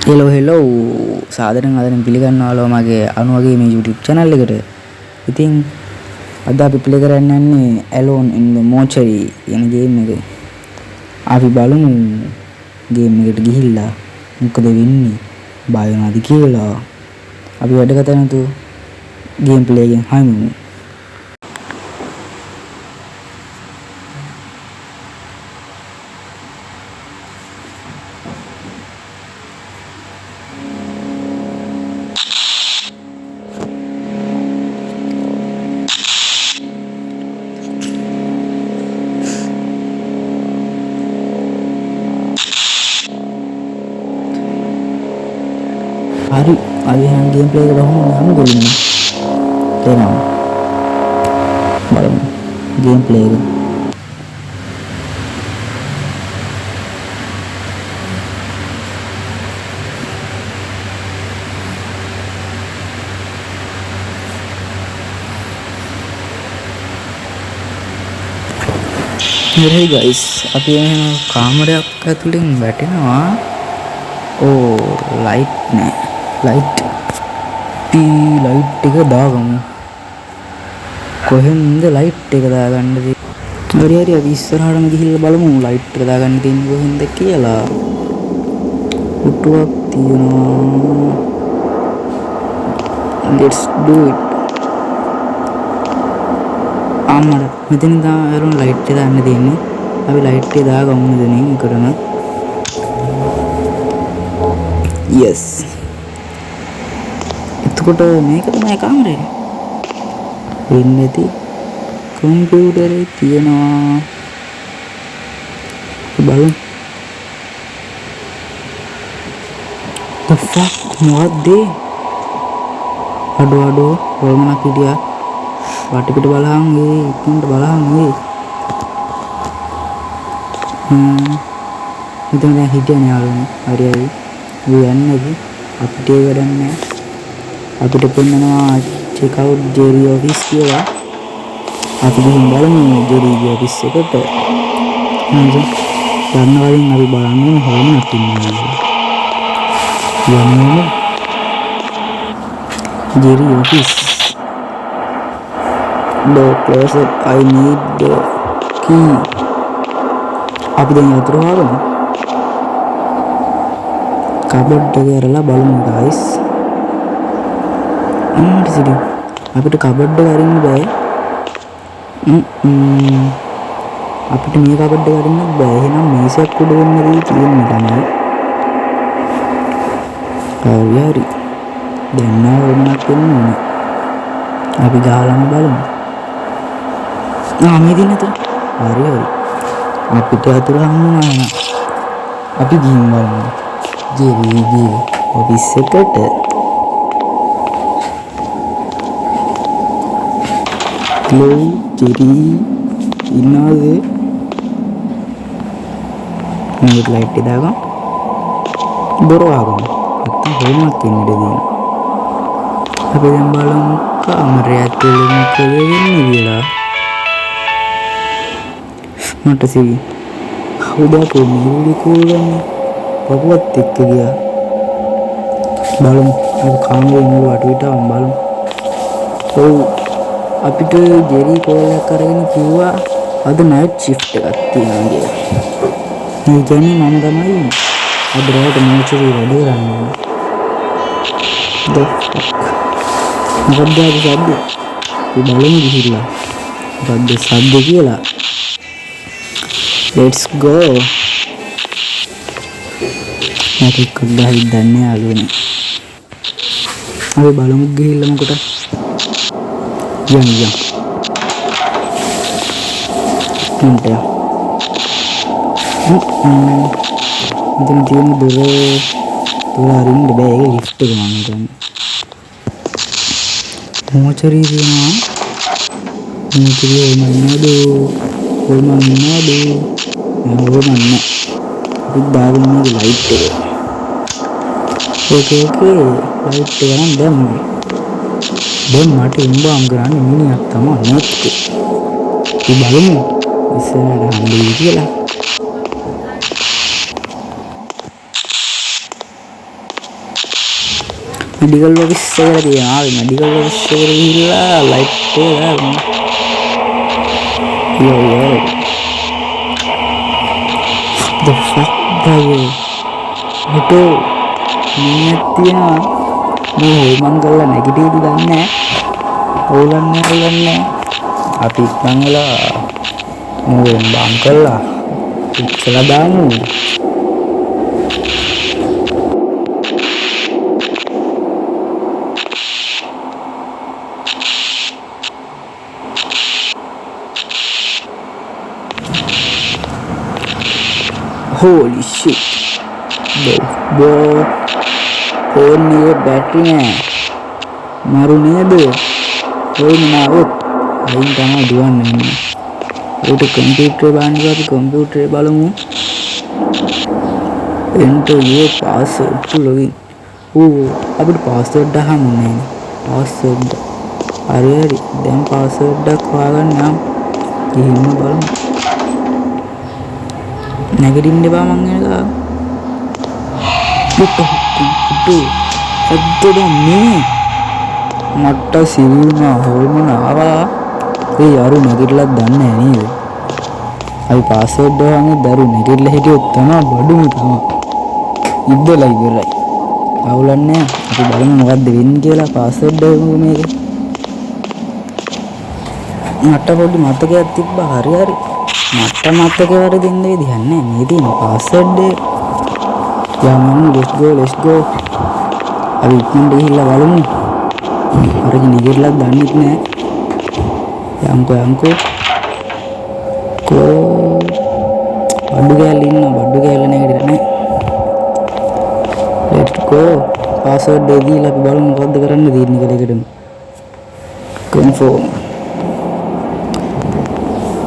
Hello සාදරෙන් අදරෙන් පිළිගන්නවා මගේ අනුවගේ මේ YouTube channel එකට. ඉතින් අද අපි ප්ලේ කරන්න යන්නේ Alone in the Mortuary කියන ගේම් එක. අපි බලමු ගේම් එකට ගිහිල්ලා මොකද වෙන්නේ බය වෙනවද කියලා. අපි වැඩ කතා නැතුව ගේම් ප්ලේ එකෙන් හමු. hari abi yang gameplay ke dalam hanu dulu tenang baru gameplay ke hey guys අපි කාමරයක් ඇතුලෙන් වැටෙනවා light නෑ light එක දාගමු කොහෙන්ද light එක දාගන්නද හරි අපි ඉස්සරහටම ගිහිල්ලා බලමු light එක දාගන්න තියෙන්නේ කොහෙන්ද කියලා පුටුවක් තියෙනවා let's do it අම්මර මෙතන දාන light එක දාන්න තියෙන්නේ අපි light එක දාගමු මෙතනින් කරන yes එතකොට මේක තමයි කාමරේ වෙන්නේ නැති කම්පියුටරේ තියෙනවා බලමු the fuck මොකද්ද අඩෝ වල්මනක් හිටියා වටපිට බලහන් ඒ ඉක්මනට බලහන් ඒ මෙතන දැන් හිටියනේ යාළුවනේ හරි අපි යන්නේ අපිට ඒ වැඩක් නැහැ අපිට පෙන්නනවා check out Jerry office කියලා අපි ගිහින් බලමු Jerry office එකට හරිද යන්න කලින් අපි බලන්න හොයන්නත් ඉන්නවා යන්නේ Jerry office door closet I need the key අපි දැන් අතර වගමු කබඩ් එක ඇරලා බලමු guys සිටි අපිට කබඩ් එක අරින්න බෑ අපිට මේ කබඩ් එක අරින්න බෑ එහෙනම් මේසයක් උඩ වෙන්නදී තියෙන්නේ තමයි හරි දැන් නෑ වෙනක් වෙන්නේ අපි ගාලම බලමු මේ දින අතර හරි අපිට අතර හම්බුනා අපි ගිහින් බලමු ජීවි ඔෆිස් එකට Hello, Jerry. ඉන්නවද? මේ ලයිට් එක දාගමු. දොර වහගමු. නැත්තම් හොයන්නත් වෙන්න ඉඩ දෙන්න. අපි දැන් බලමු කාමරය ඇතුලේ මොකද වෙන්නේ කියලා. මට සිවි. හුදා කොහොමද කෝලන්නේ? පපුවත් එක්ක ගියා. බලමු. අපි කාමරේ මුල වටවිටම බලමු. අපිට ජෙරි කෝල් එකක් අරගෙන කිව්වා අද නයිට් ෂිෆ්ට් එකක් තියෙනවා කියලා. ඒ කියන්නේ මම තමයි අද රාත් මොචරි වැඩ කරන්නේ. මොකක්ද අපි සද්ද? ඒ බලමු ගිහිල්ලා. මොකක්ද සද්ද කියලා? Let's go. මට එක්ක ගහයි දන්නේ ආගුනේ. අපි බලමු ගිහිල්ලා මොකට Yang Nanti Mungkin dulu hari ini deh lift ke mana kan mau cari dia mau cari mana tapi baru ini light oke light kan දැන් මට උඹම් කරන්න මිනිහක් තමයි නැත්තේ. ඒ බලමු ඉස්සරහට හම්බෙයි කියලා. මෙඩිකල් ඔෆිස් එකට තියෙනවා. ආවේ මෙඩිකල් ඔෆිස් එකට ගිහිල්ලා ලයිට් එක දාමු. යෝ the fuck brother. Betul. Niat dia mau manggalan negatif dane. Ulan-ulanne. Api mangala. Mau bangkala. Seladamu. Holy shit. Bro. Phone में बैटरी है मारू नहीं दो कोई ना वो आई कहाँ दुआ नहीं वो तो कंप्यूटर बांध का तो कंप्यूटर बालों में इन तो ये पासवर्ड तो लोगी वो अब पासवर्ड डहा मुन्ने पासवर्ड अरे अरे दें पासवर्ड डा खुआगा नाम ये हिम्मत बालों नेगेटिव डिबा मांगने का itu dong nih mata sirina hormona apa yaru negitla danne niyade abi password hange daru negitla hitiyot tama badumi tama iddala iwerai awulanne අපි බලමු මොකද්ද වෙන්නේ කියලා password මේක මට පොඩි මතකයක් තිබ්බා හරි මට මතකේ වරදින්න විදිහක් නැහැ මේ තියෙන password Jangan let's go अभी इतना हिला वालूं और ये निगेट लग दानी इतने यांको को बड्डू गया लेने के लिए लेट्स गो पासवर्ड दे दी लग बालूं मुकद्द करने दी निकले के डम कंफर्म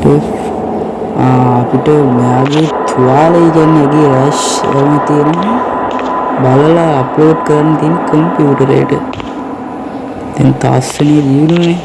तो पिटे मैं आगे थुआले करने की रश में तीन बाला अपलोड करने दिन कंप्यूटर रेट दिन तासनी जीवन में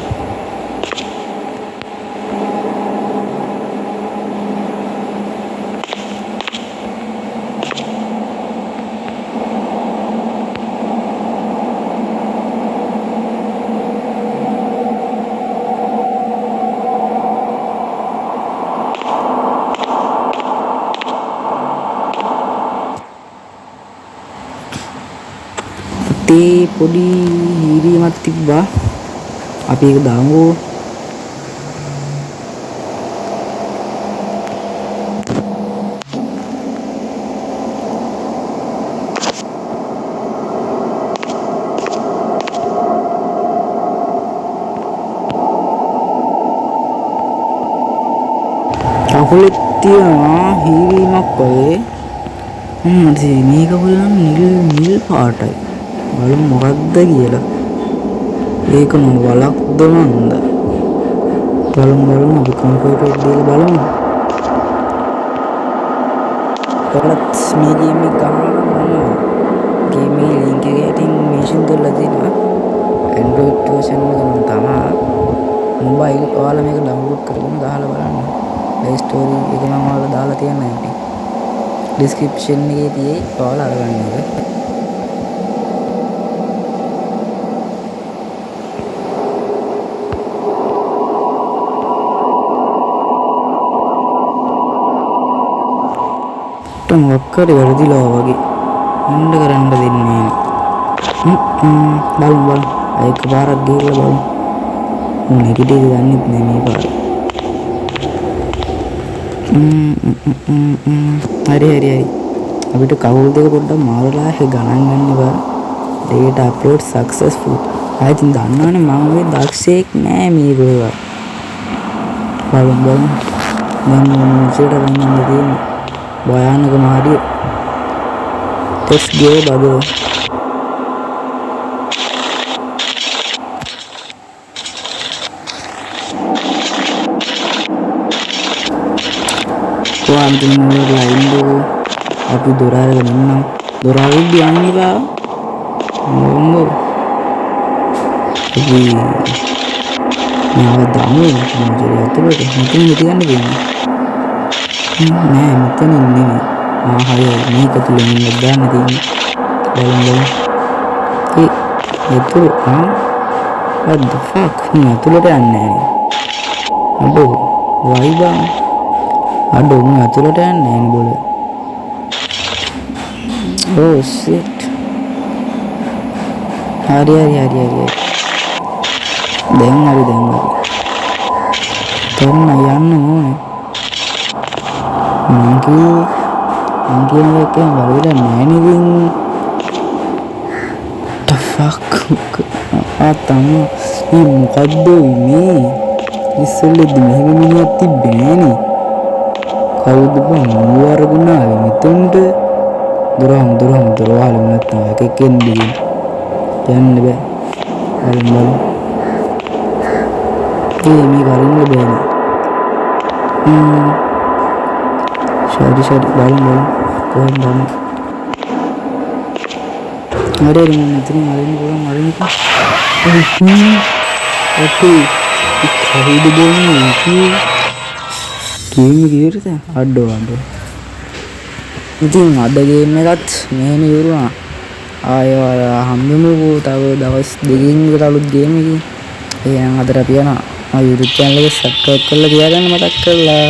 පොඩි හිරීමක් තිබ්බා අපි ඒක දාමු කකුලේ තියෙනවා හිරීමක් වගේ මේක බලන්න නිල් පාටයි බලමු මොකක්ද කියලා ඒක මොන වලක්ද මන්ද බලමු අපි කම්පියුටර් එක දාලා බලමු ඔයාලත් මේ ගේම් එක ගන්න ගේම් එකේ ලින්ක් එක යටින් මෙන්ෂන් කරලා තියෙනවා Android version එක නම් තමයි මොබයිල් ඔයාලා මේක ඩවුන්ලෝඩ් කරගෙන දාලා බලන්න Play Store එක නම් ඔයාලා දාලා තියන්න ඇති description එකේ තියෙයි ඔයාලා අරගන්න එක මොකක්ද වැරදිලා වගේ හොඳ කරන්න දෙන්නේ බලමු ඒක පාරක් ගිහලා බලමු නෙගටිව් දන්නේ නැහැ මේ පාර හරි අපිට කවුල් දෙක පොඩ්ඩක් මාරලා ඒ ගණන් ගන්න බා data upload successful ආයෙත් දන්නවනේ මම මේ දක්ෂයෙක් නෑ මේක ඒවා බලමු මම මොකද වෙන්නේ भयानक मारी टेस्ट गए बाबू तो हम तुम लाइन दो अभी दोरारे बनना दोरारे भी आने बा मोमो अभी मैं आवाज़ दामू मुझे याद तो बैठे मुझे नहीं देना मैं मतलब नहीं हाँ हाय नहीं कतले नहीं लगा नहीं බලමු itu what the fuck ඇතුළට යන්නේ නැහැ අඩෝ වයි බං අඩෝ මම ඇතුළට යන්නේ නැහැ බෝල oh shit hari දැන් හරි තොන්න යන්න ඕනේ මං කියන එක බලලා නැහැ නේද the fuck ආතම මේ මොකද්ද මේ ඉස්සෙල්ලෙදි මෙහෙම මිනිහක් තිබ්බේ නෑනේ කවුද බං වරගුණාවේ මෙතෙන්ට දොරවල් නැත්නම් එකෙන් දෙන්න බෑ බලන්න මේ කරින්න බෑනේ sorry බලන්න කොහෙන්ද යන්නේ අර මම මෙතන අරින්න අපේ කවුද බොන්නේ ගේම් ගියරද අඩෝ ඉතින් අද ගේම් එකත් මෙහෙම ඉවරුණා ආයෙ හම්බෙමු තව දවස් දෙකකින් විතර අලුත් ගේම් එකකින් එහෙනම් අදට අපි යනවා YouTube channel එක subscribe කරලා තියාගන්න මතක් කරලා